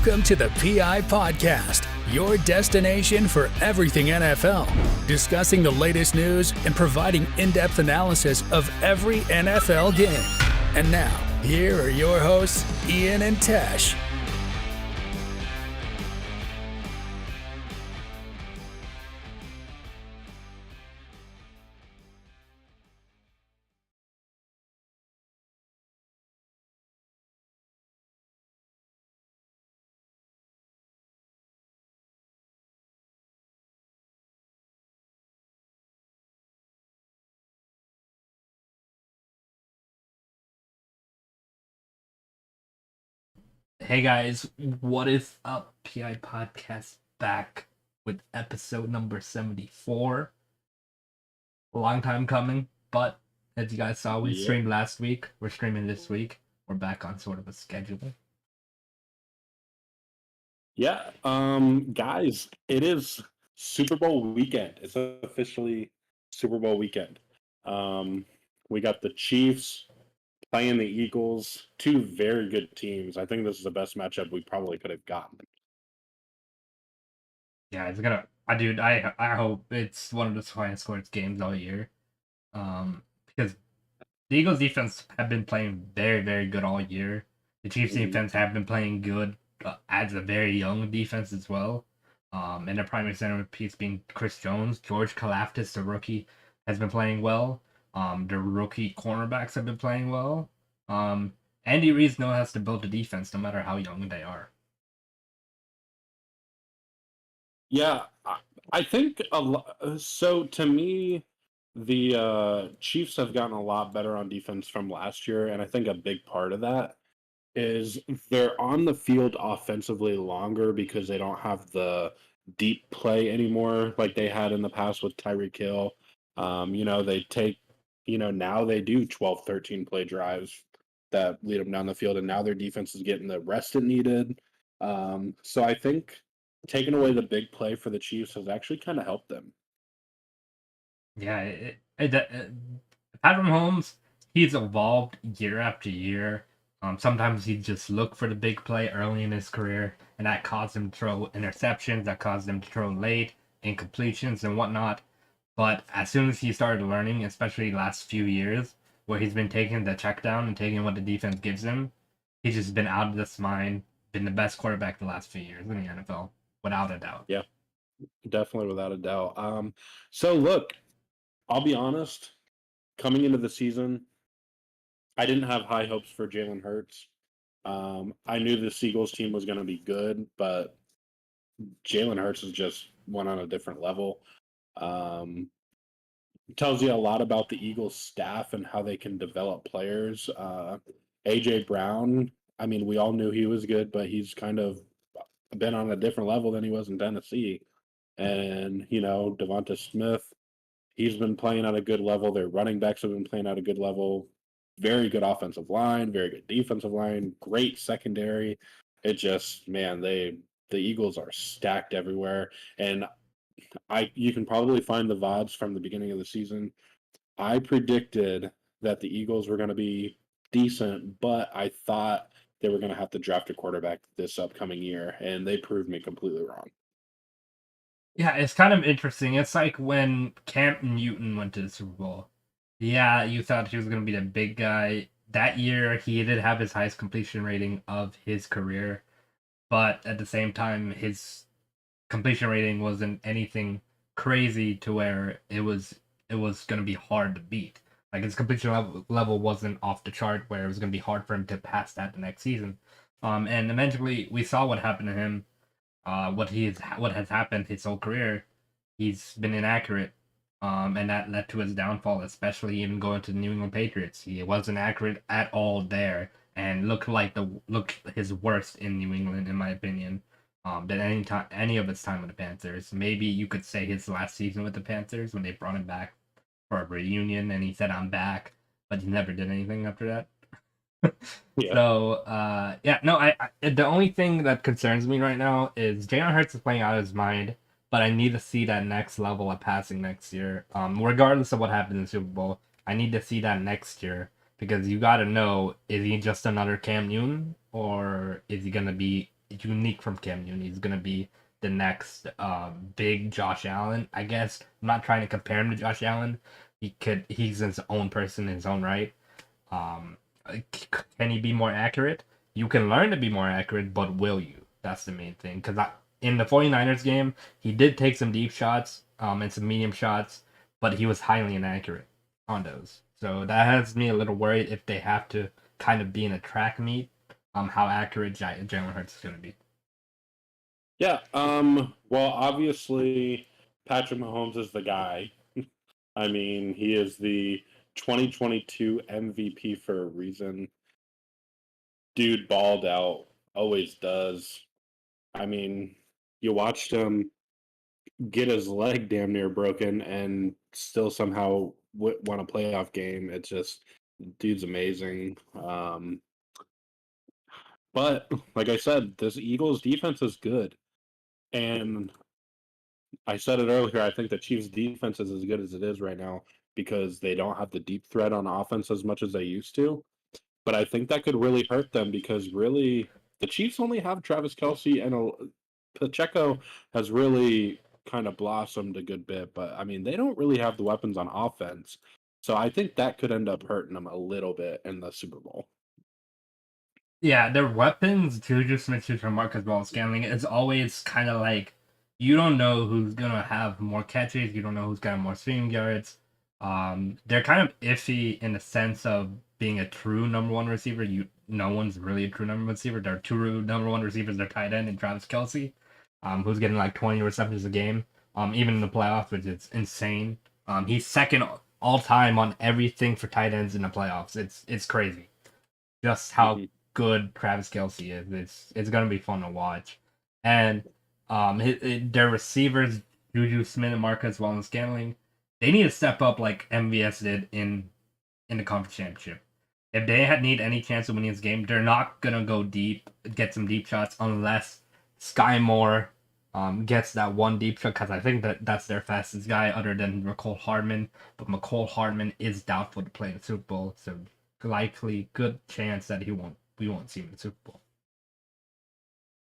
Welcome to the PI Podcast, your destination for everything NFL, discussing the latest news and providing in-depth analysis of every NFL game. And now, here are your hosts, Ian and Tesh. Hey guys, what is up? PI Podcast back with episode number 74. A long time coming, but as you guys saw, we streamed last week. We're streaming this week. We're back on sort of a schedule. Yeah, guys, it is Super Bowl weekend. It's officially Super Bowl weekend. We got the Chiefs playing the Eagles, two very good teams. I think this is the best matchup we probably could have gotten. Yeah, it's gonna. I hope it's one of the highest scored games all year. Because the Eagles defense have been playing very, very good all year. The Chiefs defense have been playing good as a very young defense as well. And the primary center piece being Chris Jones. George Kalafdis, the rookie, has been playing well. The rookie cornerbacks have been playing well. Andy Reid knows has to build a defense no matter how young they are. Yeah, I think so. To me, the Chiefs have gotten a lot better on defense from last year, and I think a big part of that is they're on the field offensively longer because they don't have the deep play anymore like they had in the past with Tyreek Hill. They take, now they do 12, 13 play drives that lead them down the field, and now their defense is getting the rest it needed. So I think taking away the big play for the Chiefs has actually kind of helped them. Yeah, Patrick Mahomes, he's evolved year after year. Sometimes he just look for the big play early in his career, and that caused him to throw interceptions, that caused him to throw late, incompletions, and whatnot. But as soon as he started learning, especially last few years, where he's been taking the check down and taking what the defense gives him, he's just been out of this mind, been the best quarterback the last few years in the NFL, without a doubt. Yeah, definitely without a doubt. So look, I'll be honest, coming into the season, I didn't have high hopes for Jalen Hurts. I knew the Eagles team was going to be good, but Jalen Hurts is just one on a different level. Tells you a lot about the Eagles staff and how they can develop players. AJ Brown, I mean, we all knew he was good, but he's kind of been on a different level than he was in Tennessee. And, Devonta Smith, he's been playing at a good level. Their running backs have been playing at a good level. Very good offensive line, very good defensive line, great secondary. It just, man, the Eagles are stacked everywhere. And you can probably find the VODs from the beginning of the season. I predicted that the Eagles were going to be decent, but I thought they were going to have to draft a quarterback this upcoming year, and they proved me completely wrong. Yeah, it's kind of interesting. It's like when Cam Newton went to the Super Bowl. Yeah, you thought he was going to be the big guy. That year, he did have his highest completion rating of his career, but at the same time, his completion rating wasn't anything crazy to where it was going to be hard to beat. Like his completion level wasn't off the chart where it was going to be hard for him to pass that the next season. And eventually, we saw what happened to him. What has happened his whole career, he's been inaccurate, and that led to his downfall. Especially even going to the New England Patriots, he wasn't accurate at all there, and looked his worst in New England, in my opinion, than any of his time with the Panthers. Maybe you could say his last season with the Panthers when they brought him back for a reunion, and he said, "I'm back," but he never did anything after that. Yeah. So, I the only thing that concerns me right now is Jalen Hurts is playing out of his mind, but I need to see that next level of passing next year. Regardless of what happens in the Super Bowl, I need to see that next year because you got to know, is he just another Cam Newton or is he going to be unique from Cam Newton. He's gonna be the next big Josh Allen. I guess I'm not trying to compare him to Josh Allen. He's his own person in his own right. Um, can he be more accurate? You can learn to be more accurate, but will you? That's the main thing. Because in the 49ers game, he did take some deep shots and some medium shots, but he was highly inaccurate on those. So that has me a little worried if they have to kind of be in a track meet, how accurate Jalen Hurts is going to be. Yeah. Well, obviously, Patrick Mahomes is the guy. I mean, he is the 2022 MVP for a reason. Dude balled out, always does. I mean, you watched him get his leg damn near broken and still somehow won a playoff game. It's just, dude's amazing. But like I said, this Eagles defense is good. And I said it earlier, I think the Chiefs defense is as good as it is right now because they don't have the deep threat on offense as much as they used to. But I think that could really hurt them because really the Chiefs only have Travis Kelce and Pacheco has really kind of blossomed a good bit, but I mean they don't really have the weapons on offense. So I think that could end up hurting them a little bit in the Super Bowl. Yeah, their weapons, Juju Smith-Schuster, Marcus Wallace-Scantling, it's always kind of like you don't know who's gonna have more catches, you don't know who's got more stream yards. They're kind of iffy in the sense of being a true number one receiver. No one's really a true number one receiver. There are two number one receivers. They're tight end and Travis Kelce, who's getting like 20 receptions a game. Even in the playoffs, which is insane. He's second all time on everything for tight ends in the playoffs. It's crazy, just how good Travis Kelce is. It's gonna be fun to watch, and their receivers Juju Smith and Marcus Wallace-Scantling, they need to step up like MVS did in the conference championship. If they need any chance of winning this game, they're not gonna go deep, get some deep shots unless Sky Moore gets that one deep shot because I think that's their fastest guy other than McCole Hardman. But McCole Hardman is doubtful to play in the Super Bowl, so likely good chance that we won't see him in the Super Bowl.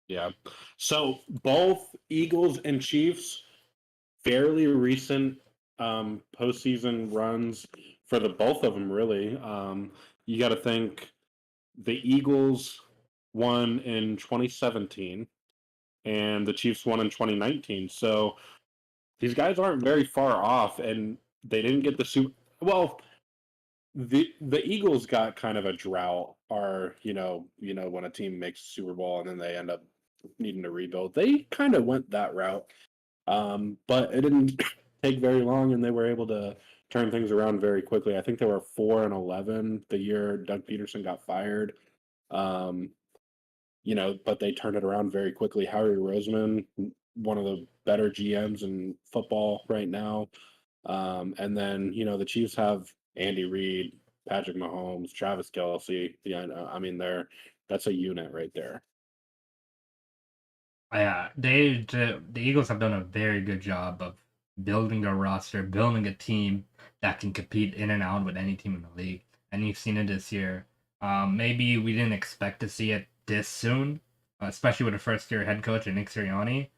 Yeah. So both Eagles and Chiefs, fairly recent postseason runs for the both of them, really. You got to think the Eagles won in 2017 and the Chiefs won in 2019. So these guys aren't very far off, and they didn't get the Super. Well, the Eagles got kind of a drought, or when a team makes Super Bowl and then they end up needing to rebuild. They kind of went that route, but it didn't take very long, and they were able to turn things around very quickly. I think they were 4-11 the year Doug Peterson got fired. But they turned it around very quickly. Howie Roseman, one of the better GMs in football right now. And then, the Chiefs have Andy Reid, Patrick Mahomes, Travis Kelce. Yeah, I mean, that's a unit right there. Yeah, the Eagles have done a very good job of building their roster, building a team that can compete in and out with any team in the league, and you've seen it this year. Maybe we didn't expect to see it this soon, especially with a first-year head coach Nick Sirianni.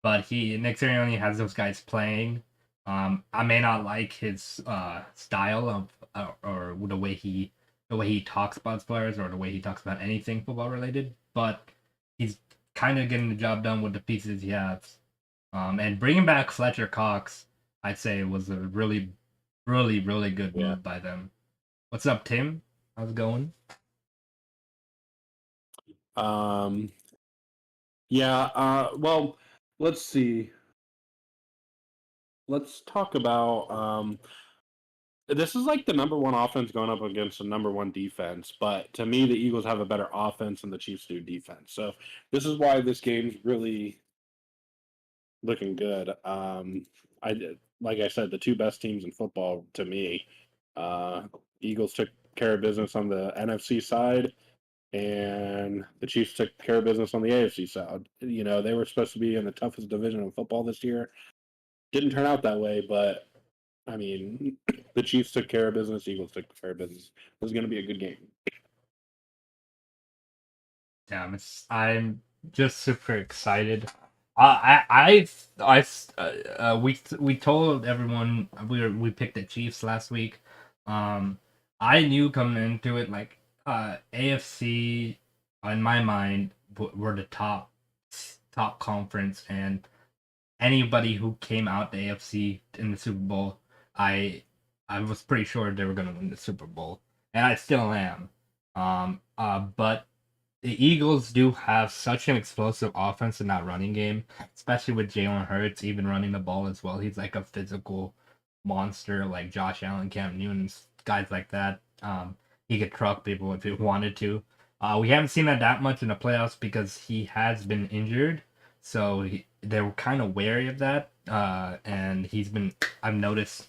But Nick Sirianni has those guys playing. I may not like his style of or the way he talks about his players or the way he talks about anything football related, but he's kind of getting the job done with the pieces he has. And bringing back Fletcher Cox, I'd say was a really, really, really good move by them. What's up, Tim? How's it going? Well, let's see. Let's talk about this is like the number one offense going up against the number one defense, but to me, the Eagles have a better offense than the Chiefs do defense. So this is why this game's really looking good. Like I said, the two best teams in football to me. Eagles took care of business on the NFC side, and the Chiefs took care of business on the AFC side. They were supposed to be in the toughest division of football this year. Didn't turn out that way, but I mean, the Chiefs took care of business. Eagles took care of business. It was going to be a good game. Yeah, just super excited. We told everyone we picked the Chiefs last week. I knew coming into it like AFC in my mind were the top conference, and anybody who came out the AFC in the Super Bowl, I I was pretty sure they were gonna win the Super Bowl, and I still am. But the Eagles do have such an explosive offense in that running game, especially with Jalen Hurts even running the ball as well. He's like a physical monster, like Josh Allen, Cam Newton, guys like that. He could truck people if he wanted to. We haven't seen that much in the playoffs because he has been injured, so they were kind of wary of that. And I've noticed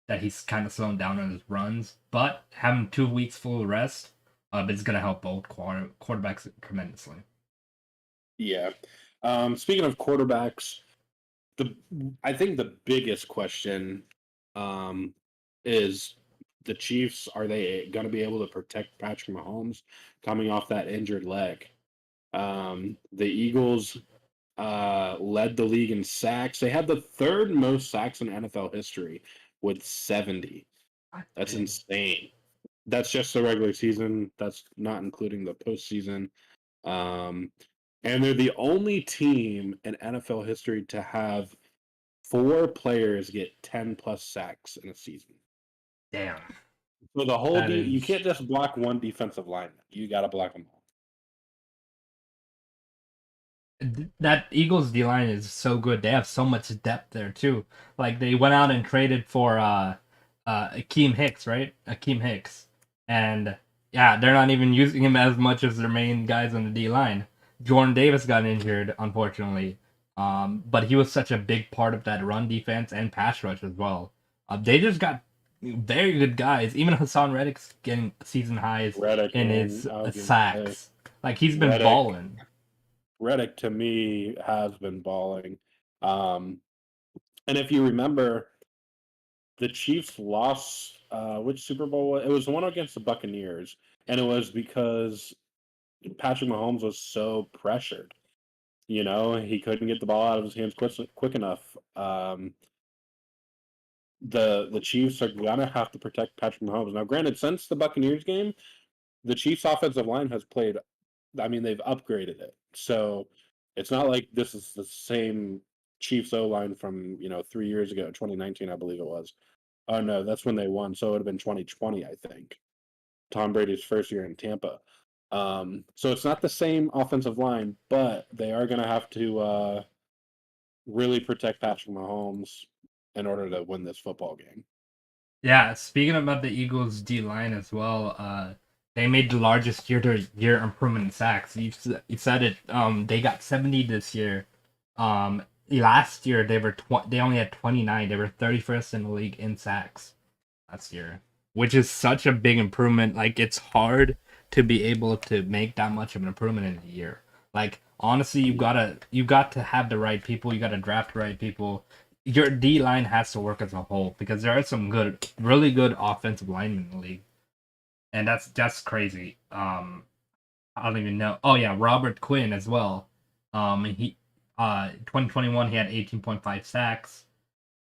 that he's kind of slowing down on his runs, but having 2 weeks full rest it's going to help both quarterbacks tremendously. Yeah. Speaking of quarterbacks, I think the biggest question is the Chiefs. Are they going to be able to protect Patrick Mahomes coming off that injured leg? The Eagles led the league in sacks. They had the third most sacks in NFL history with 70. That's insane. That's just the regular season. That's not including the postseason. Um, and they're the only team in NFL history to have 4 players get 10 plus sacks in a season. Damn. So the whole That you is can't just block one defensive lineman. You got to block them all. that Eagles D line is so good. They have so much depth there too. Like they went out and traded for Akeem Hicks, right? Akeem Hicks. And yeah, they're not even using him as much as their main guys on the D line. Jordan Davis got injured, unfortunately. But he was such a big part of that run defense and pass rush as well. They just got very good guys. Even Hassan Reddick's getting season highs Reddick, in man, his I was gonna say sacks. Like he's been Reddick. balling. Reddick to me has been balling. And if you remember, the Chiefs lost which Super Bowl? It was the one against the Buccaneers, and it was because Patrick Mahomes was so pressured. You know, he couldn't get the ball out of his hands quick enough. The Chiefs are gonna have to protect Patrick Mahomes. Now, granted, since the Buccaneers game, the Chiefs' offensive line has played. I mean, they've upgraded it, so it's not like this is the same Chiefs O line from 3 years ago, 2019, I believe it was. Oh no, that's when they won. So it would have been 2020, I think. Tom Brady's first year in Tampa. So it's not the same offensive line, but they are going to have to really protect Patrick Mahomes in order to win this football game. Yeah, speaking about the Eagles D line as well, they made the largest year-to-year improvement in sacks. You said it. They got 70 this year. Last year they only had 29. They were 31st in the league in sacks last year, which is such a big improvement. Like it's hard to be able to make that much of an improvement in a year. Like honestly, you got to have the right people. You got to draft the right people. Your D line has to work as a whole because there are some really good offensive linemen in the league, and that's crazy. I don't even know. Oh yeah, Robert Quinn as well. He 2021 he had 18.5 sacks.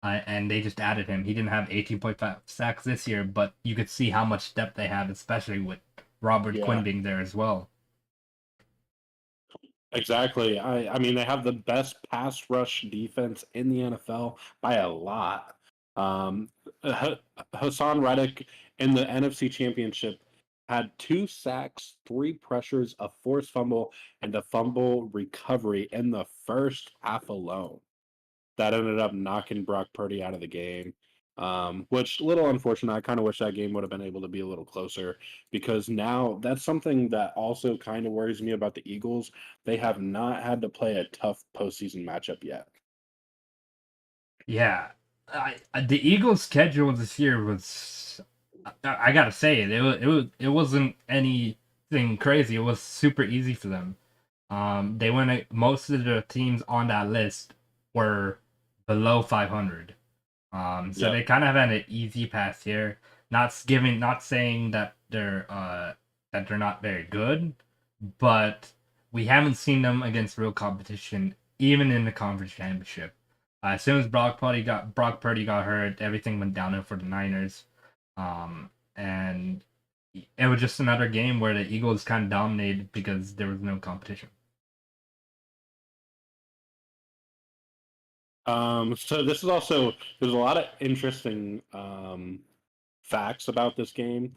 And they just added him. He didn't have 18.5 sacks this year, but you could see how much depth they have, especially with Robert Quinn Yeah, being there as well. exactly. I mean, they have the best pass rush defense in the NFL by a lot. Um, Hassan Reddick in the NFC Championship had 2 sacks, 3 pressures, a forced fumble, and a fumble recovery in the first half alone. That ended up knocking Brock Purdy out of the game. Which a little unfortunate. I kind of wish that game would have been able to be a little closer because now that's something that also kind of worries me about the Eagles. They have not had to play a tough postseason matchup yet. Yeah, the Eagles' schedule this year was, I gotta say it. It wasn't anything crazy. It was super easy for them. They went most of the teams on that list were below 500. So Yep. they kind of had an easy pass here. Not saying that they're not very good, but we haven't seen them against real competition, even in the conference championship. As soon as Brock Purdy got hurt, everything went downhill for the Niners, and it was just another game where the Eagles kind of dominated because there was no competition. So this is also, there's a lot of interesting facts about this game.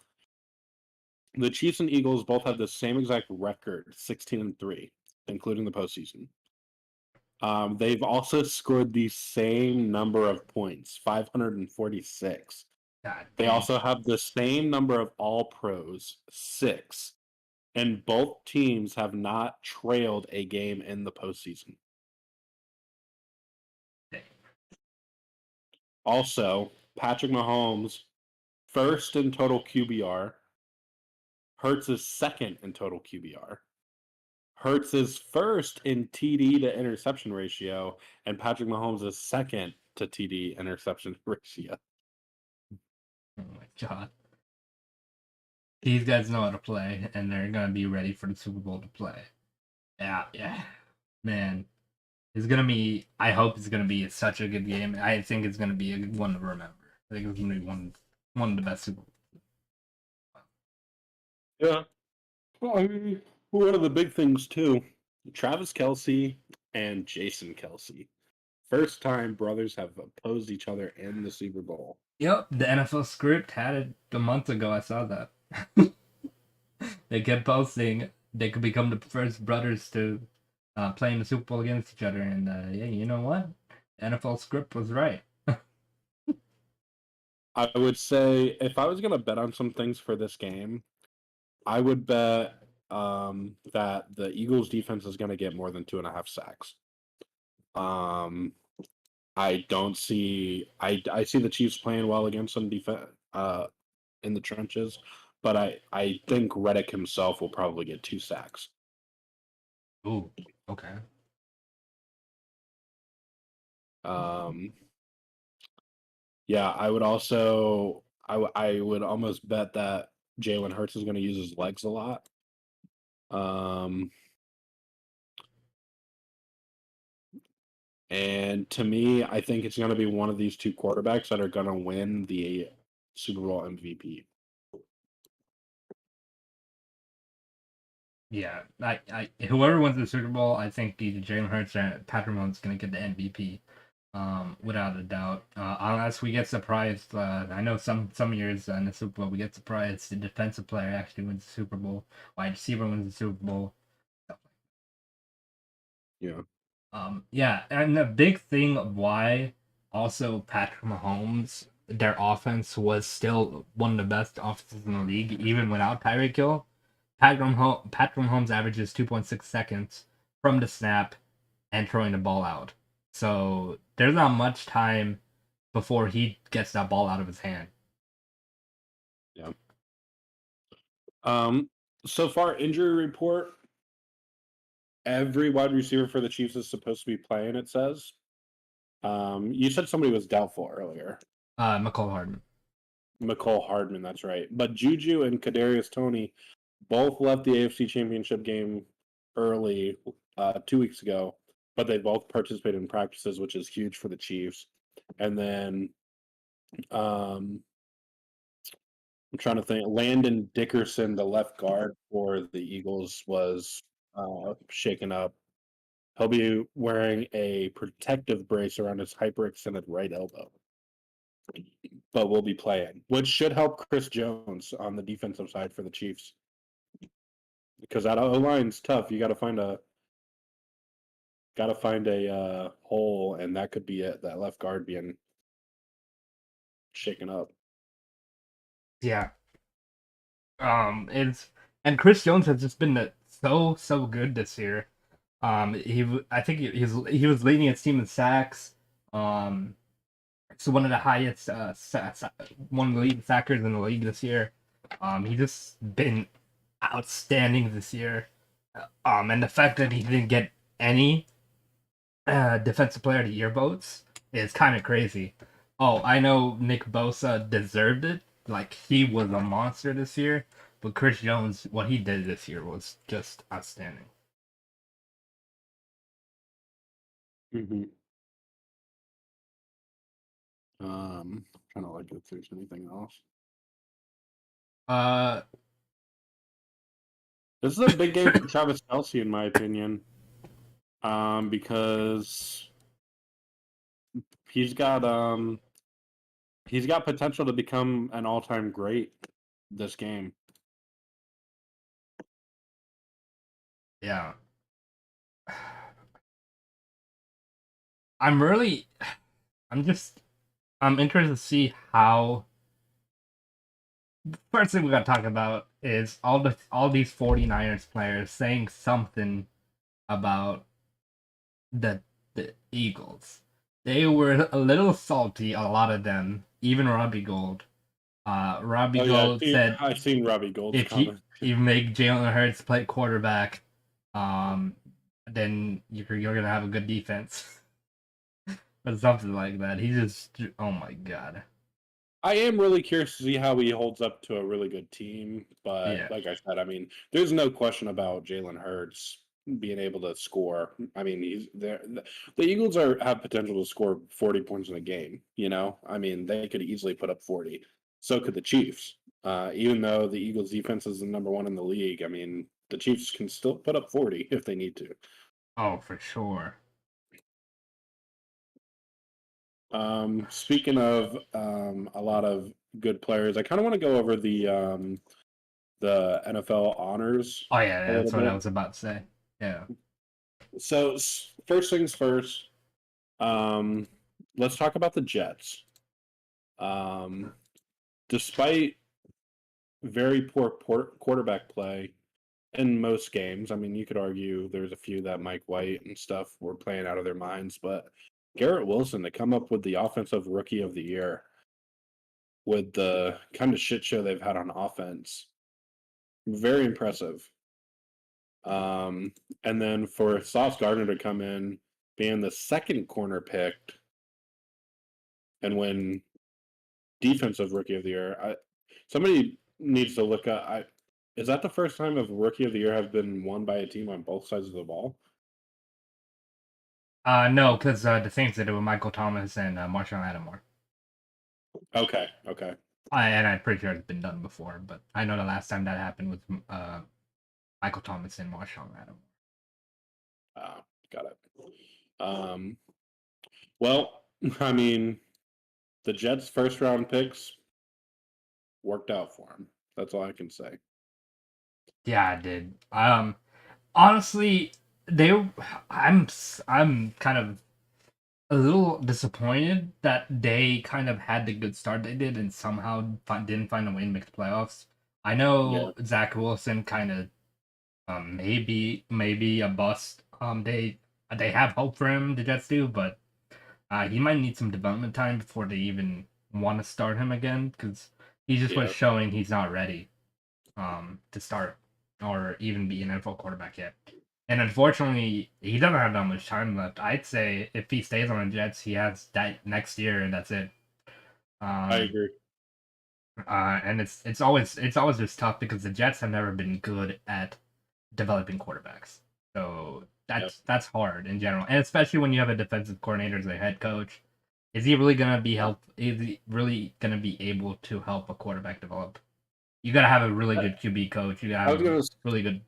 The Chiefs and Eagles both have the same exact record, 16-3, including the postseason. They've also scored the same number of points, 546. God They dang. also have the same number of all pros, 6. And both teams have not trailed a game in the postseason. Dang. Also, Patrick Mahomes, first in total QBR. Hurts is second in total QBR. Hurts is first in TD to interception ratio, and Patrick Mahomes is second to TD interception ratio. Oh my god. These guys know how to play, and they're gonna be ready for the Super Bowl to play. Yeah, man. It's gonna be. I hope it's gonna be such a good game. I think it's gonna be a one to remember. I think it's gonna be one of the best Super Bowls. Yeah. Well, I mean, one of the big things too, Travis Kelce and Jason Kelce. First time brothers have opposed each other in the Super Bowl. Yep, the NFL script had it a month ago. I saw that. They kept posting they could become the first brothers to play in the Super Bowl against each other, and yeah, you know what? NFL script was right. I would say if I was going to bet on some things for this game, I would bet that the Eagles defense is going to get more than 2.5 sacks. I don't see. I see the Chiefs playing well against some defense in the trenches, but I think Reddick himself will probably get 2 sacks. Ooh, okay. Yeah, I would also. I would almost bet that Jalen Hurts is going to use his legs a lot. And to me, I think it's going to be one of these two quarterbacks that are going to win the Super Bowl MVP. Yeah, whoever wins the Super Bowl, I think either Jalen Hurts or Patrick Mahomes is gonna get the MVP, without a doubt. Unless we get surprised, I know some years in the Super Bowl we get surprised the defensive player actually wins the Super Bowl, wide receiver wins the Super Bowl. Yeah. Yeah, and the big thing of why also Patrick Mahomes, their offense was still one of the best offenses in the league, even without Tyreek Hill. Patrick Mahomes averages 2.6 seconds from the snap and throwing the ball out. So there's not much time before he gets that ball out of his hand. Yeah. So far, injury report. Every wide receiver for the Chiefs is supposed to be playing, it says. You said somebody was doubtful earlier. McCall Hardman. McCole Hardman, that's right. But Juju and Kadarius Toney both left the AFC Championship game early 2 weeks ago, but they both participated in practices, which is huge for the Chiefs. And then I'm trying to think. Landon Dickerson, the left guard for the Eagles, was shaken up. He'll be wearing a protective brace around his hyperextended right elbow, but will be playing, which should help Chris Jones on the defensive side for the Chiefs. Because that O line's tough. You got to find a hole, and that could be it. That left guard being shaken up. Yeah. It's and Chris Jones has just been so good this year. I think he was leading his team in sacks. So one of the highest one of the leading sackers in the league this year. He just been outstanding this year. And the fact that he didn't get any defensive player of the year votes is kind of crazy. Oh, I know Nick Bosa deserved it. Like, he was a monster this year. But Chris Jones, what he did this year was just outstanding. Mm-hmm. Kind of like if there's anything else. Uh, This is a big game for Travis Kelce, in my opinion, because he's got he's got potential to become an all-time great this game. yeah. I'm really, I'm just, I'm interested to see how. First thing we gotta talk about is all these 49ers players saying something about the Eagles. They were a little salty, a lot of them, even Robbie Gold. Robbie Oh yeah, Gold said I've seen Robbie Gold's if you comment. you make Jalen Hurts play quarterback, um, then you're gonna have a good defense. Or something like that. He just, oh my god. I am really curious to see how he holds up to a really good team, but Yeah. like I said, I mean, there's no question about Jalen Hurts being able to score. I mean, he's there. The Eagles have potential to score 40 points in a game. You know, I mean, they could easily put up 40. So could the Chiefs. Even though the Eagles' defense is the number one in the league, I mean, the Chiefs can still put up 40 if they need to. Oh, for sure. Speaking of a lot of good players, I kind of want to go over the NFL honors Oh yeah, a little that's what I bit. was about to say. Yeah. So first things first, um, let's talk about the Jets. Um, Despite very poor quarterback play in most games, I mean, you could argue there's a few that Mike White and stuff were playing out of their minds, but Garrett Wilson to come up with the offensive rookie of the year with the kind of shit show they've had on offense, very impressive. Um, and then for Sauce Gardner to come in, being the second corner picked and win defensive rookie of the year, somebody needs to look up. Is that the first time a rookie of the year has been won by a team on both sides of the ball? No, because the Saints did it with Michael Thomas and Marshawn Lattimore. Okay, okay, And I'm pretty sure it's been done before, but I know the last time that happened was Michael Thomas and Marshawn Lattimore. got it. Um, well, I mean, the Jets' first round picks worked out for him. That's all I can say. Yeah, I did. Honestly, they. I'm kind of a little disappointed that they kind of had the good start they did and somehow didn't find a way to make the playoffs. I Yeah, know Zach Wilson kind of maybe a bust. They have hope for him, the Jets do, but he might need some development time before they even want to start him again because he just was yeah. showing he's not ready to start or even be an NFL quarterback yet. And unfortunately, he doesn't have that much time left. I'd say if he stays on the Jets, he has that next year, and that's it. I Um, agree. and it's always just tough because the Jets have never been good at developing quarterbacks. So Yep. that's hard in general, and especially when you have a defensive coordinator as a head coach. Is he really gonna be help? Is he really gonna be able to help a quarterback develop? You gotta have a really good QB coach. You gotta I have was a gonna. really good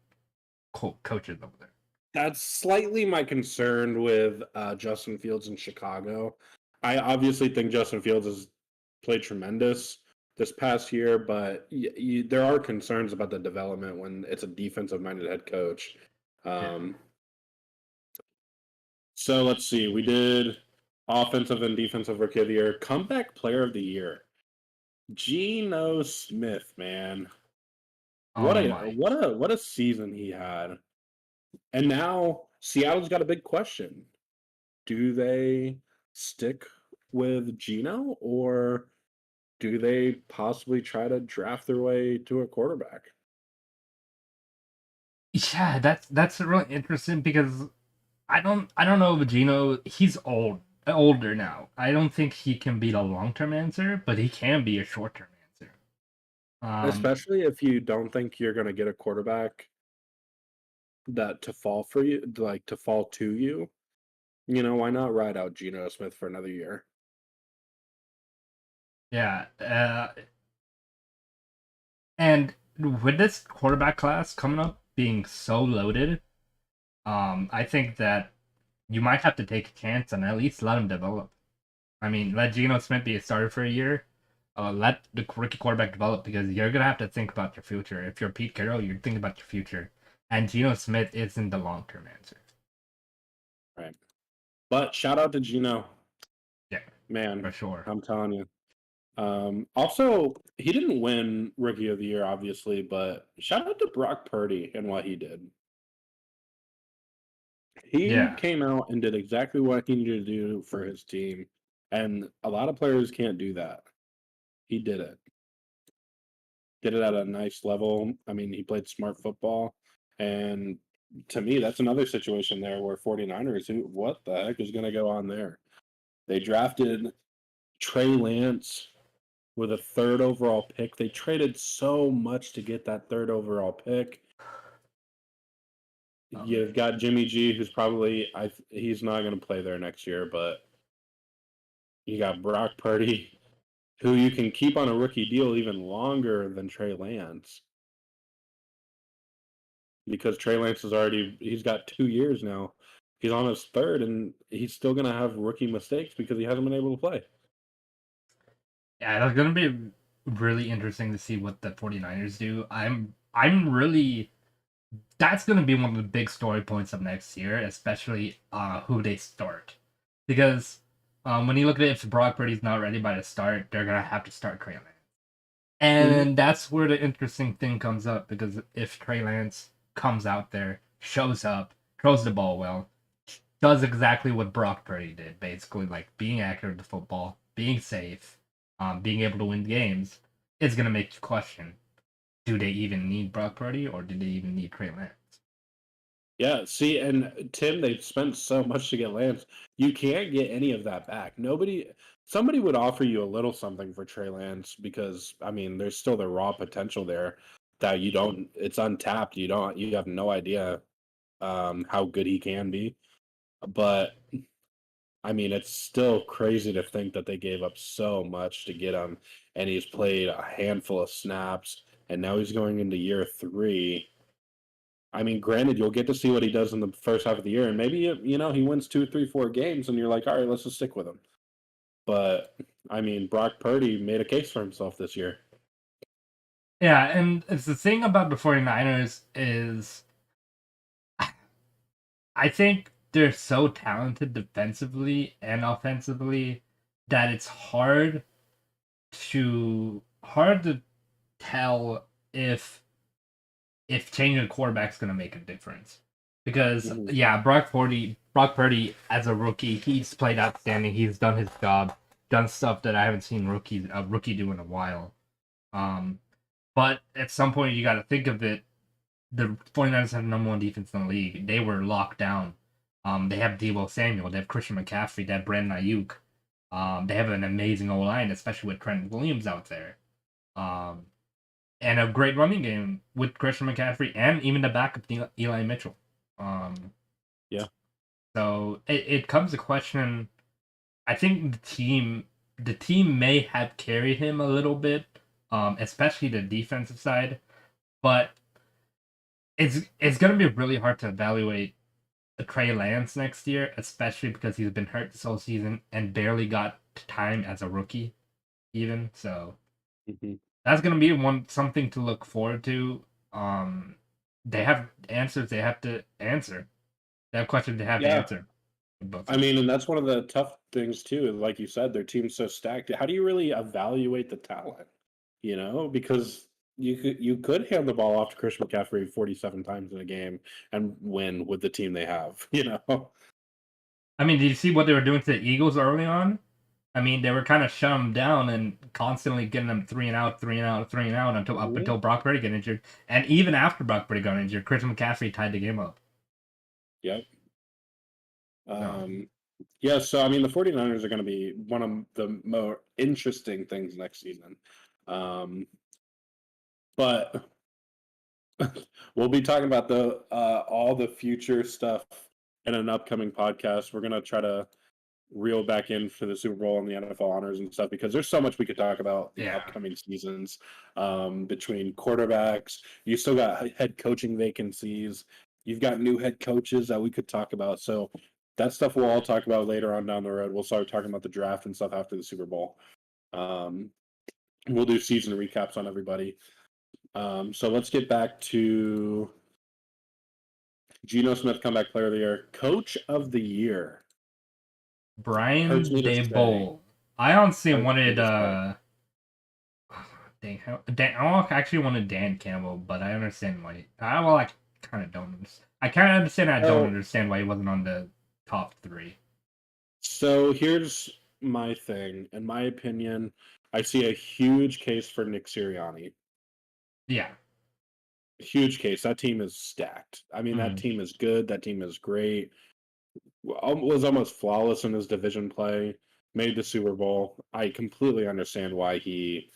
coaches over there. That's slightly my concern with Justin Fields in Chicago. I obviously think Justin Fields has played tremendous this past year, but there are concerns about the development when it's a defensive-minded head coach. Yeah. Um, so let's see. We did offensive and defensive rookie of the year, comeback player of the year, Geno Smith. Man, Oh my. what a season he had. And now Seattle's got a big question. Do they stick with Geno or do they possibly try to draft their way to a quarterback? Yeah, that's really interesting because I don't know if Gino he's older now. I don't think he can be the long term answer, but he can be a short term answer. Um, Especially if you don't think you're going to get a quarterback that to fall for you, like to fall to you. Why not ride out Geno Smith for another year? Yeah, and with this quarterback class coming up being so loaded, I think that you might have to take a chance and at least let him develop. I mean, let Geno Smith be a starter for a year. Let the rookie quarterback develop because you're gonna have to think about your future. If you're Pete Carroll, you're thinking about your future, and Geno Smith isn't the long term answer. Right. But shout out to Geno. Yeah, Man, for sure. I'm telling you. Also, he didn't win Rookie of the Year, obviously, but shout out to Brock Purdy and what he did. He Yeah, came out and did exactly what he needed to do for his team, and a lot of players can't do that. He did it. Did it at a nice level. I mean, he played smart football, and to me, that's another situation there where 49ers, what the heck is going to go on there? They drafted Trey Lance with a third overall pick. They traded so much to get that third overall pick. You've got Jimmy G, who's probably he's not going to play there next year, but you got Brock Purdy, who you can keep on a rookie deal even longer than Trey Lance because Trey Lance he's got 2 years now. He's on his third, and he's still going to have rookie mistakes because he hasn't been able to play. yeah, it's gonna be really interesting to see what the 49ers do. I'm really that's gonna be one of the big story points of next year, especially who they start, because when you look at it, if Brock Purdy's not ready by the start, they're gonna have to start Trey Lance. Mm-hmm. And that's where the interesting thing comes up because if Trey Lance comes out there, shows up, throws the ball well, does exactly what Brock Purdy did, basically like being accurate to football, being safe, being able to win games, it's gonna make you question: do they even need Brock Purdy or do they even need Trey Lance? Yeah, see, and Tim, they've spent so much to get Lance. You can't get any of that back. Somebody would offer you a little something for Trey Lance because, I mean, there's still the raw potential there that it's untapped. You have no idea how good he can be. But, I mean, it's still crazy to think that they gave up so much to get him, and he's played a handful of snaps, and now he's going into year 3. I mean, granted, you'll get to see what he does in the first half of the year, and maybe he wins 2, 3, 4 games, and you're like, all right, let's just stick with him. But I mean, Brock Purdy made a case for himself this year. Yeah, and it's the thing about the 49ers is I think they're so talented defensively and offensively that it's hard to tell if changing a quarterback's gonna make a difference. Because Mhm. yeah, Brock Purdy as a rookie, he's played outstanding. He's done his job, done stuff that I haven't seen a rookie do in a while. Um, but at some point you got to think of it. The 49ers have the number one defense in the league. They were locked down. They have Deebo Samuel, they have Christian McCaffrey, they have Brandon Ayuk. They have an amazing O line, especially with Trent Williams out there. Um, and a great running game with Christian McCaffrey and even the backup Eli Mitchell. Um, Yeah. so it comes to question. I think the team may have carried him a little bit, especially the defensive side, but it's gonna be really hard to evaluate a Trey Lance next year, especially because he's been hurt this whole season and barely got time as a rookie, even. So Mhm. that's gonna be something to look forward to. They have answers they have to answer. They have questions they have to Yeah. answer. Both I of them. mean, and that's one of the tough things too. Like you said, their team's so stacked. How do you really evaluate the talent? Because you could hand the ball off to Christian McCaffrey 47 times in a game and win with the team they have. I mean, did you see what they were doing to the Eagles early on? I mean, they were kind of shutting them down and constantly getting them 3 and out, 3 and out, 3 and out until up Mhm. until Brock Purdy got injured, and even after Brock Purdy got injured, Christian McCaffrey tied the game up. Yep. So Um, yeah, so I mean, the 49ers are going to be one of the more interesting things next season. Um, but we'll be talking about the all the future stuff in an upcoming podcast, we're going to try to reel back in for the Super Bowl and the NFL honors and stuff, because there's so much we could talk about the upcoming seasons, between quarterbacks. You still got head coaching vacancies. You've got new head coaches that we could talk about. So that stuff we'll all talk about later on down the road. We'll start talking about the draft and stuff after the Super Bowl. We'll do season recaps on everybody. So let's get back to Geno Smith, comeback player of the year, coach of the year. Brian Daboll. I honestly wanted I actually wanted Dan Campbell, but I understand why. I kind of don't understand. I kind of understand. I don't understand why he wasn't on the top 3. So here's my thing. In my opinion, I see a huge case for Nick Sirianni. Yeah. Huge case. That team is stacked. I mean, that team is good. That team is great. Was almost flawless in his division play. Made the Super Bowl. I completely understand why he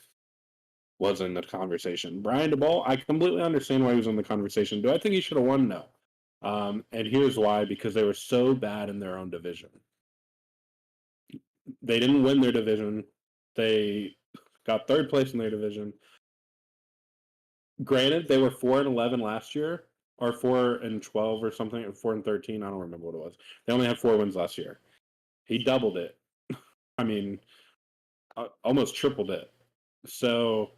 was in the conversation. Brian Daboll, I completely understand why he was in the conversation. Do I think he should have won? No. And here's why: because they were so bad in their own division. They didn't win their division. They got 3rd place in their division. Granted, they were 4-11 last year, or 4-12 or something, or 4-13. I don't remember what it was. They only had 4 wins last year. He doubled it. I mean, almost tripled it. So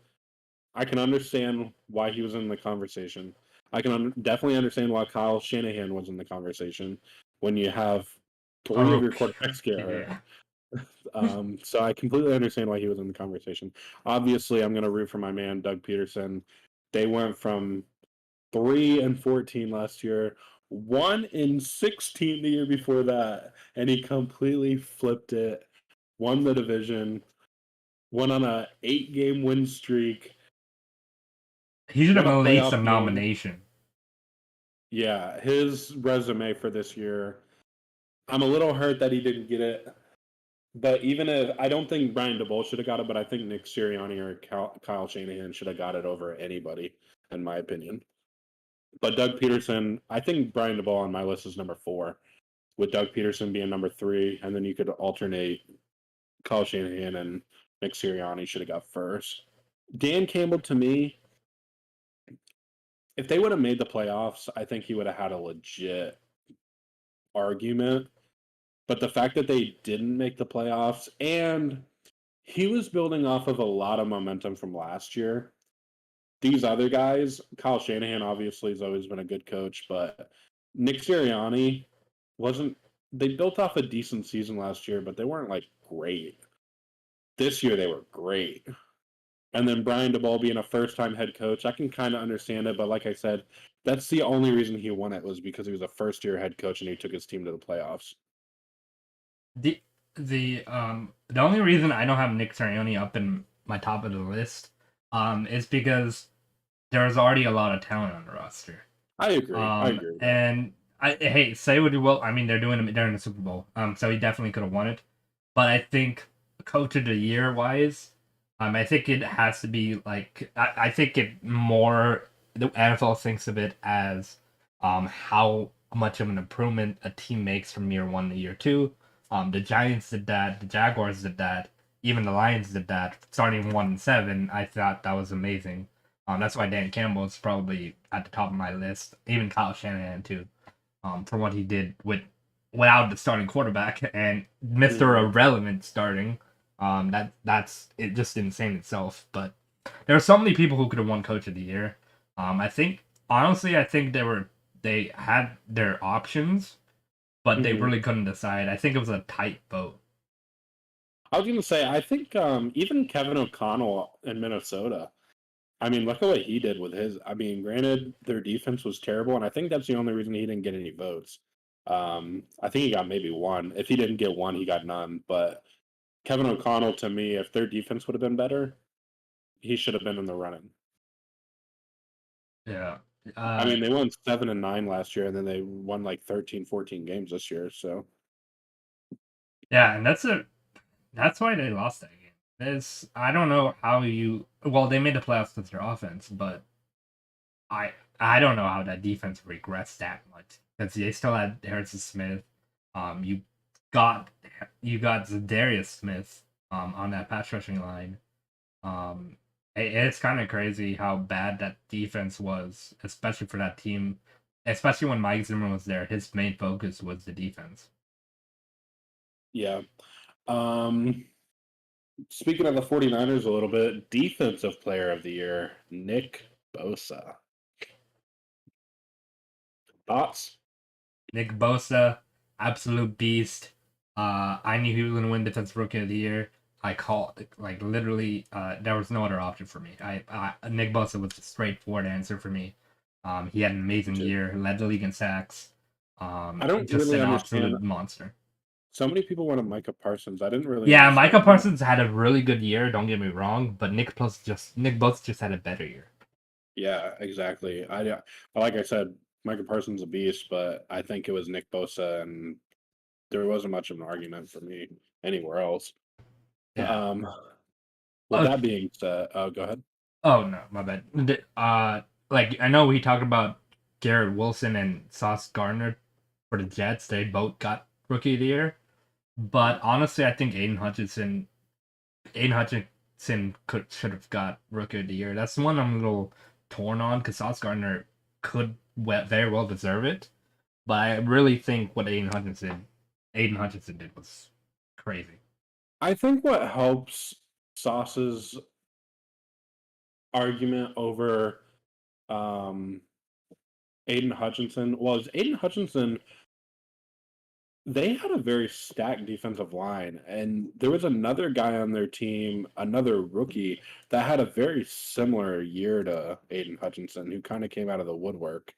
I can understand why he was in the conversation. I can definitely understand why Kyle Shanahan was in the conversation when you have 3 of your quarterbacks get hurt. So I completely understand why he was in the conversation. Obviously, I'm going to root for my man, Doug Peterson. They went from 3-14 last year, 1-16 the year before that, and he completely flipped it. Won the division, went on a 8-game win streak. He should have at least a nomination. Yeah, his resume for this year. I'm a little hurt that he didn't get it. But even if I don't think Brian Daboll should have got it, but I think Nick Sirianni or Kyle Shanahan should have got it over anybody, in my opinion. But Doug Peterson, I think Brian Daboll on my list is number 4, with Doug Peterson being number 3, and then you could alternate Kyle Shanahan and Nick Sirianni should have got first. Dan Campbell, to me, if they would have made the playoffs, I think he would have had a legit argument. But the fact that they didn't make the playoffs, and he was building off of a lot of momentum from last year. These other guys, Kyle Shanahan obviously has always been a good coach, but Nick Sirianni wasn't. They built off a decent season last year, but they weren't like great. This year they were great. And then Brian Daboll being a first-time head coach, I can kind of understand it, but like I said, that's the only reason he won it was because he was a first-year head coach and he took his team to the playoffs. The only reason I don't have Nick Sirianni up in my top of the list is because there's already a lot of talent on the roster. I agree. And hey, say what you will. I mean, they're in the Super Bowl. So he definitely could have won it. But I think coach of the year wise, I think it has to be like I think it more the NFL thinks of it as how much of an improvement a team makes from year 1 to year 2. The Giants did that. The Jaguars did that. Even the Lions did that. Starting 1-7, I thought that was amazing. That's why Dan Campbell is probably at the top of my list. Even Kyle Shanahan too, for what he did without the starting quarterback and Mr. Irrelevant starting. That's it, just insane itself. But there are so many people who could have won Coach of the Year. I think they had their options, but they really couldn't decide. I think it was a tight vote. I was going to say, I think even Kevin O'Connell in Minnesota, I mean, look at what he did with his. I mean, granted, their defense was terrible, and I think that's the only reason he didn't get any votes. I think he got maybe 1. If he didn't get 1, he got none. But Kevin O'Connell, to me, if their defense would have been better, he should have been in the running. Yeah. I mean, they won 7-9 last year, and then they won like 13, 14 games this year. So, yeah, and that's why they lost that game. I don't know how they made the playoffs with their offense, but I don't know how that defense regressed that much because they still had Harrison Smith. You got Zadarius Smith on that pass rushing line. It's kind of crazy how bad that defense was, especially for that team. Especially when Mike Zimmer was there, his main focus was the defense. Yeah. Speaking of the 49ers a little bit, defensive player of the year, Nick Bosa. Thoughts? Nick Bosa, absolute beast. I knew he was going to win Defensive Rookie of the Year. I called, like, literally, there was no other option for me. Nick Bosa was a straightforward answer for me. He had an amazing year, led the league in sacks. I don't Just really an understand. absolute monster. So many people wanted Micah Parsons. I didn't really. Yeah, understand Micah Parsons had a really good year. Don't get me wrong, but Nick Bosa just had a better year. Yeah, exactly. Like I said, Micah Parsons a beast, but I think it was Nick Bosa, and there wasn't much of an argument for me anywhere else. Yeah. With that being said, go ahead. Oh no, my bad. Like I know we talked about Garrett Wilson and Sauce Gardner for the Jets. They both got Rookie of the Year, but honestly, I think Aiden Hutchinson should have got Rookie of the Year. That's the one I'm a little torn on because Sauce Gardner could very well deserve it, but I really think what Aiden Hutchinson did was crazy. I think what helps Sauce's argument over Aiden Hutchinson was Aiden Hutchinson. They had a very stacked defensive line, and there was another guy on their team, another rookie, that had a very similar year to Aiden Hutchinson, who kind of came out of the woodwork.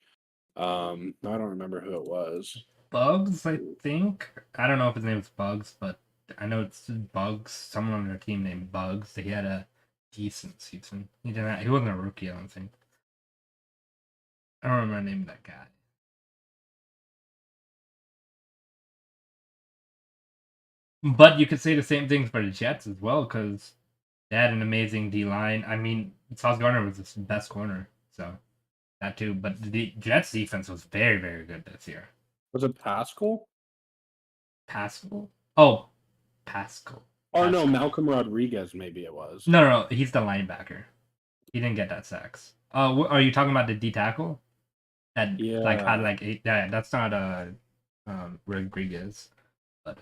I don't remember who it was. Bugs, I think. I don't know if his name is Bugs, but I know it's Bugs. Someone on their team named Bugs. He had a decent season. He wasn't a rookie, I don't think. I don't remember the name of that guy. But you could say the same things for the Jets as well, because they had an amazing D line. I mean, Sauce Gardner was the best corner, so that too. But the Jets defense was very, very good this year. Was it Pascal? Pascal? Oh, Pascal. Or no, Malcolm Rodriguez, maybe it was. No, he's the linebacker. He didn't get that sacks. Are you talking about the D tackle? That had like 8. Yeah, that's not Rodriguez, but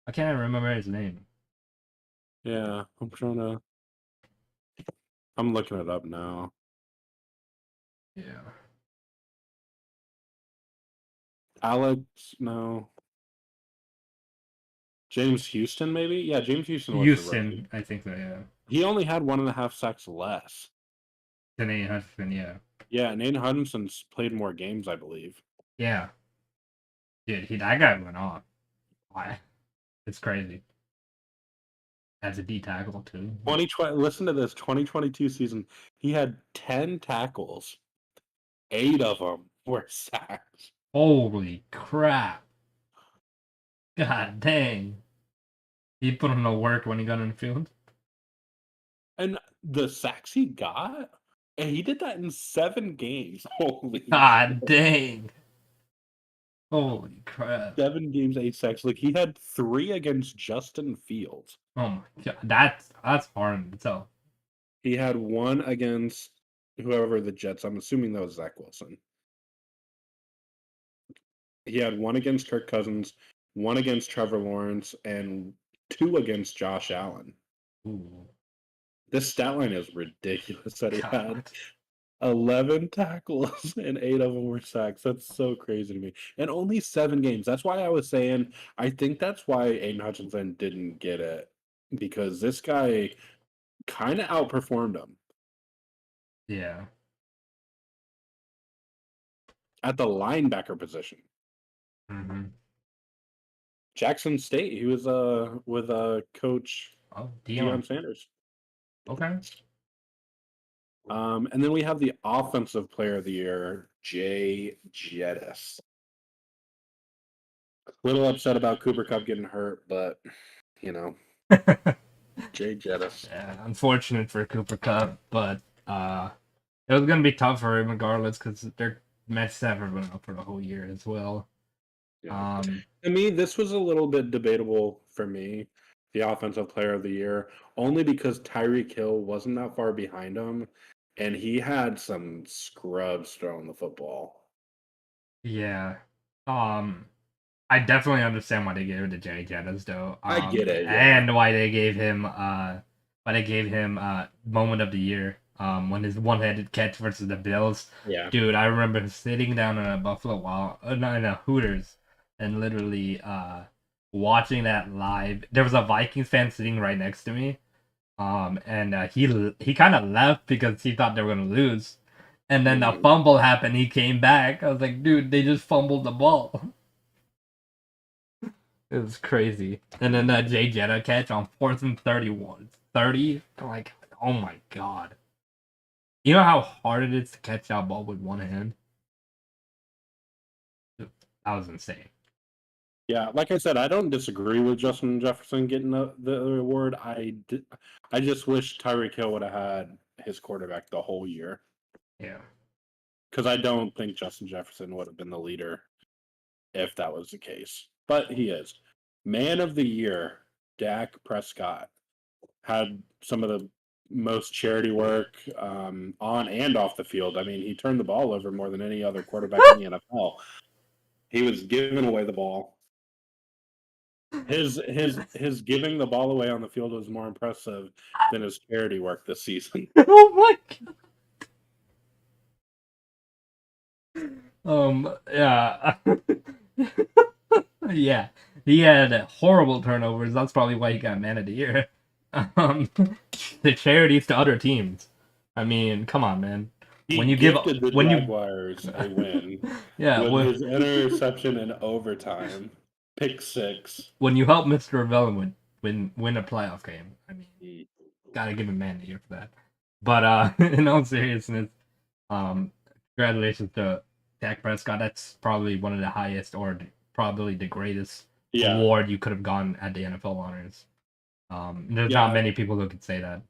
I can't remember his name. Yeah, I'm looking it up now. Yeah. Alex, no. James Houston, maybe? Yeah, James Houston was the rookie. I think so, yeah. He only had 1.5 sacks less. Than Aiden Hutchinson, yeah. Yeah, and Aiden Hutchinson's played more games, I believe. Yeah. Dude, that guy went off. Why? It's crazy. As a D tackle, too. Listen to this 2022 season. He had 10 tackles. 8 of them were sacks. Holy crap. God dang. He put in no work when he got on the field. And the sacks he got, and he did that in 7 games. Holy God dang. Holy crap. 7 games, 8 sacks. Like, he had 3 against Justin Fields. Oh my god. That's hard in itself. He had 1 against whoever the Jets. I'm assuming that was Zach Wilson. He had 1 against Kirk Cousins, 1 against Trevor Lawrence, and 2 against Josh Allen. Ooh. This stat line is ridiculous that he had 11 tackles and 8 of them were sacks. That's so crazy to me. And only 7 games. That's why I was saying, I think that's why Aiden Hutchinson didn't get it. Because this guy kind of outperformed him. Yeah. At the linebacker position. Mm-hmm. Jackson State, he was with coach Deion Sanders. Okay. And then we have the offensive player of the year, Jay Jettis. A little upset about Cooper Kupp getting hurt, but Jay Jettis. Yeah, unfortunate for Cooper Kupp, but It was gonna be tough for him regardless because they're messed everyone up for the whole year as well. Yeah. To me, this was a little bit debatable for me, the offensive player of the year, only because Tyreek Hill wasn't that far behind him, and he had some scrubs throwing the football. Yeah. I definitely understand why they gave it to Jay Jettas though. I get it, yeah. And why they gave him moment of the year. When his one-handed catch versus the Bills. Yeah. Dude, I remember sitting down in a Buffalo in a Hooters and literally watching that live. There was a Vikings fan sitting right next to me. And he kind of left because he thought they were gonna lose. And then the fumble happened. He came back. I was like, dude, they just fumbled the ball. It was crazy. And then that Jay Jetta catch on 4th and 31. 30? Like, oh my god. You know how hard it is to catch that ball with one hand? That was insane. Yeah, like I said, I don't disagree with Justin Jefferson getting the award. I just wish Tyreek Hill would have had his quarterback the whole year. Yeah. Because I don't think Justin Jefferson would have been the leader if that was the case. But he is. Man of the year, Dak Prescott, had some of the most charity work on and off the field. I mean, he turned the ball over more than any other quarterback in the NFL. He was giving away the ball. His giving the ball away on the field was more impressive than his charity work this season. Oh my god. Yeah. Yeah. He had horrible turnovers. That's probably why he got man of the year. The charities to other teams. I mean, come on, man. He gifted the Jaguars a win. Yeah, with his interception in overtime, pick 6. When you help Mr. Irrelevant win a playoff game, I mean, gotta give him man of the year for that. But in all seriousness, congratulations to Dak Prescott. That's probably one of the highest, or probably the greatest award you could have gotten at the NFL honors. There's not many people who could say that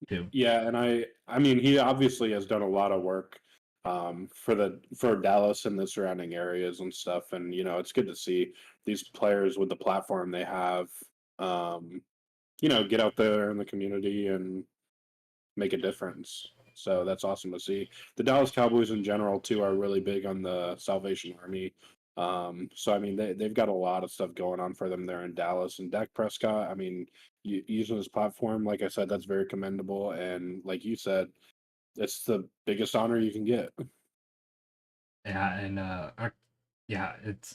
too. Yeah, and I mean, he obviously has done a lot of work for Dallas and the surrounding areas and stuff, and it's good to see these players with the platform they have, get out there in the community and make a difference. So that's awesome to see. The Dallas Cowboys in general too are really big on the Salvation Army. So I mean, they've got a lot of stuff going on for them there in Dallas. And Dak Prescott, I mean, using his platform, like I said, that's very commendable. And like you said, it's the biggest honor you can get. Yeah, and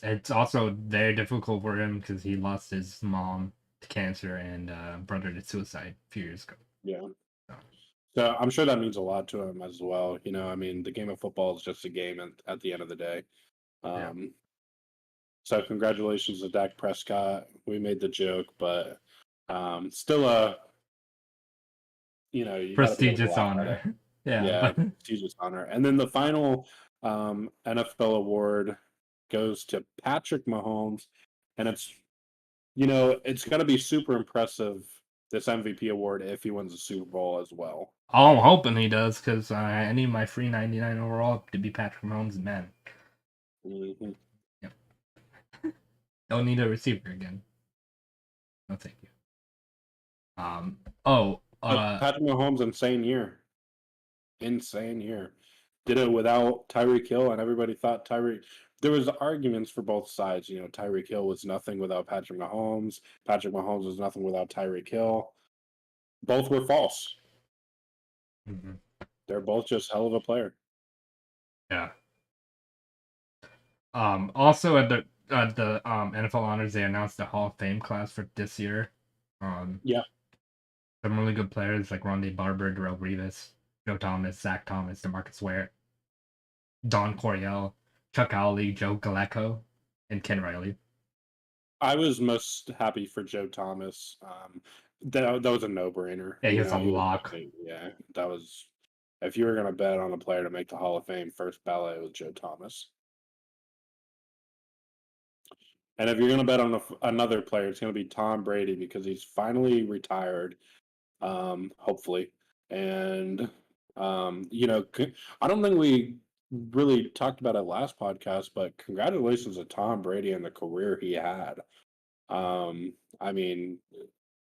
it's also very difficult for him because he lost his mom to cancer and brother to suicide a few years ago. Yeah. So I'm sure that means a lot to him as well. I mean, the game of football is just a game at the end of the day. So congratulations to Dak Prescott. We made the joke, but still prestigious honor. Yeah, prestigious honor. And then the final NFL award goes to Patrick Mahomes, and it's going to be super impressive, this MVP award, if he wins the Super Bowl as well. Oh, I'm hoping he does, because I need my free 99 overall to be Patrick Mahomes' man. Mm-hmm. Yep. Don't need a receiver again. No, thank you. Patrick Mahomes, insane year. Did it without Tyreek Hill, and everybody thought there was arguments for both sides. Tyreek Hill was nothing without Patrick Mahomes. Patrick Mahomes was nothing without Tyreek Hill. Both were false. Mm-hmm. They're both just hell of a player. Yeah. Also at the NFL honors, they announced the Hall of Fame class for this year. Yeah. Some really good players like Rondé Barber, Darrelle Revis, Joe Thomas, Zach Thomas, DeMarcus Ware, Don Coryell, Chuck Howley, Joe Galecko, and Ken Riley. I was most happy for Joe Thomas. That was a no-brainer. Yeah, he was a lock. Yeah, that was. If you were going to bet on a player to make the Hall of Fame, first ballot, it was Joe Thomas. And if you're going to bet on another player, it's going to be Tom Brady, because he's finally retired, hopefully. And I don't think we really talked about it last podcast, but congratulations to Tom Brady and the career he had. I mean,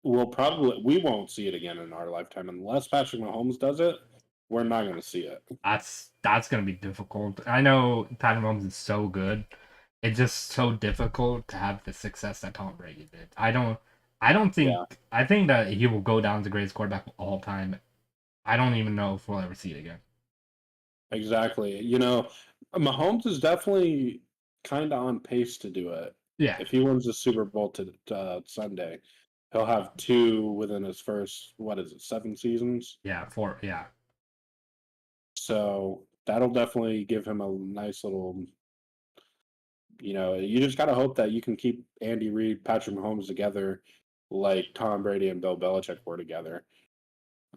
we won't see it again in our lifetime unless Patrick Mahomes does it. We're not going to see it. That's gonna be difficult. I know Patrick Mahomes is so good. It's just so difficult to have the success that Tom Brady did. I don't think Yeah. I think that he will go down as the greatest quarterback of all time. I don't even know if we'll ever see it again. Exactly. Mahomes is definitely kind of on pace to do it. Yeah. If he wins the Super Bowl to Sunday, he'll have 2 within his first, 7 seasons? Yeah, yeah. So that'll definitely give him a nice little, you just got to hope that you can keep Andy Reid, Patrick Mahomes together like Tom Brady and Bill Belichick were together.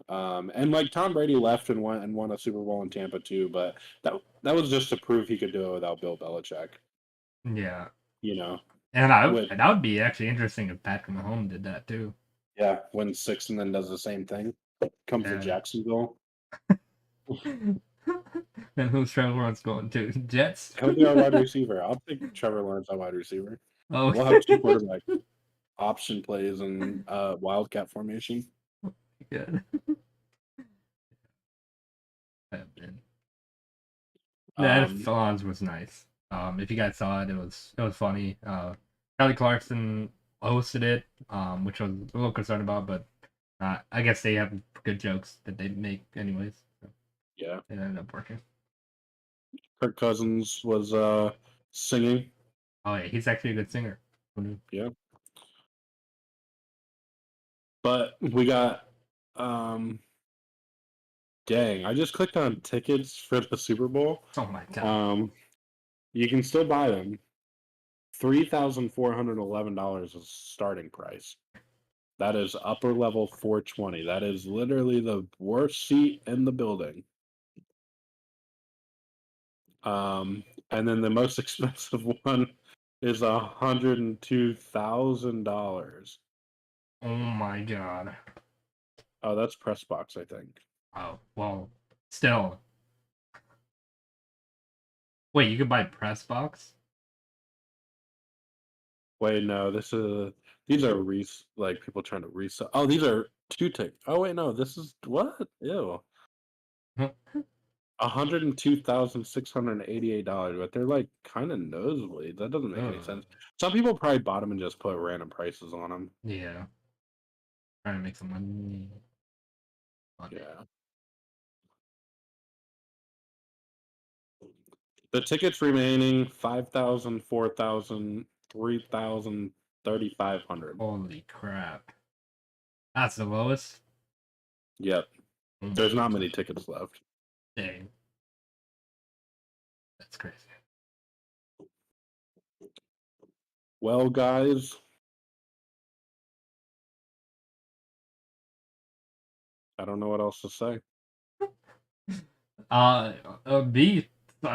And like Tom Brady left and won a Super Bowl in Tampa too, but that was just to prove he could do it without Bill Belichick. Yeah. And that would be actually interesting if Patrick Mahomes did that too. Yeah, wins 6 and then does the same thing. Comes to Jacksonville. Then who's Trevor Lawrence going to? Jets? He'll be our wide receiver. I'll take Trevor Lawrence on wide receiver. Oh, we'll have 2 quarterback option plays and wildcat formation. Good. That Fonz was nice. If you guys saw it, it was funny. Kelly Clarkson hosted it, which I was a little concerned about, but I guess they have good jokes that they make anyways. So yeah, it ended up working. Kirk Cousins was singing. Oh yeah, he's actually a good singer. Yeah. But we got dang, I just clicked on tickets for the Super Bowl. Oh my god. You can still buy them. $3,411 is starting price. That is upper level 420. That is literally the worst seat in the building. And then the most expensive one is $102,000. Oh my god. Oh, that's press box, I think. Oh, well, still. Wait, you can buy press box? Wait, no, these are people trying to resell. Oh, these are 2 tickets. Oh wait, no, this is what? Ew. $102,688, but they're like kind of nosebleed. That doesn't make any sense. Some people probably bought them and just put random prices on them. Yeah. Trying to make some money. Yeah. The tickets remaining 5,000, 4,000, 3,000, 3,500. Holy crap. That's the lowest? Yep. There's not many tickets left. Dang. That's crazy. Well, guys. I don't know what else to say.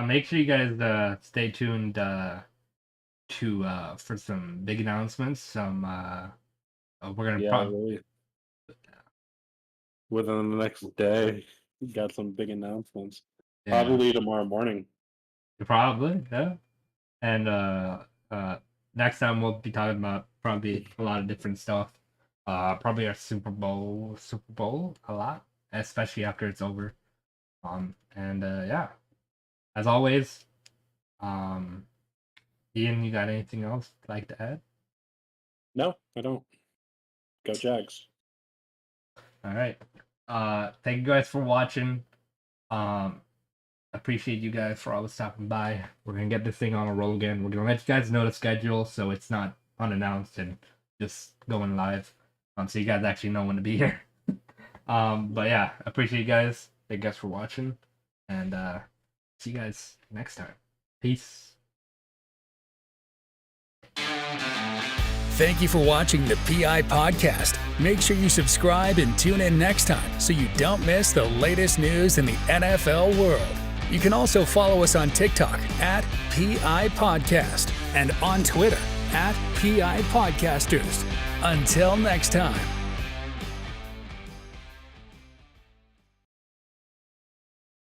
Make sure you guys stay tuned for some big announcements. We're gonna really. Within the next day, we got some big announcements. Yeah. Probably tomorrow morning. Probably, yeah. And next time we'll be talking about probably a lot of different stuff. Probably our Super Bowl a lot, especially after it's over. Yeah. As always, Ian, you got anything else you'd like to add? No, I don't. Go Jags. All right. Thank you guys for watching. Appreciate you guys for always stopping by. We're gonna get this thing on a roll again. We're gonna let you guys know the schedule so it's not unannounced and just going live. So you guys actually know when to be here. But yeah, appreciate you guys. Thank you guys for watching. And see you guys next time. Peace. Thank you for watching the PI Podcast. Make sure you subscribe and tune in next time so you don't miss the latest news in the NFL world. You can also follow us on TikTok at PIPodcast and on Twitter at PIPodcasters. Until next time.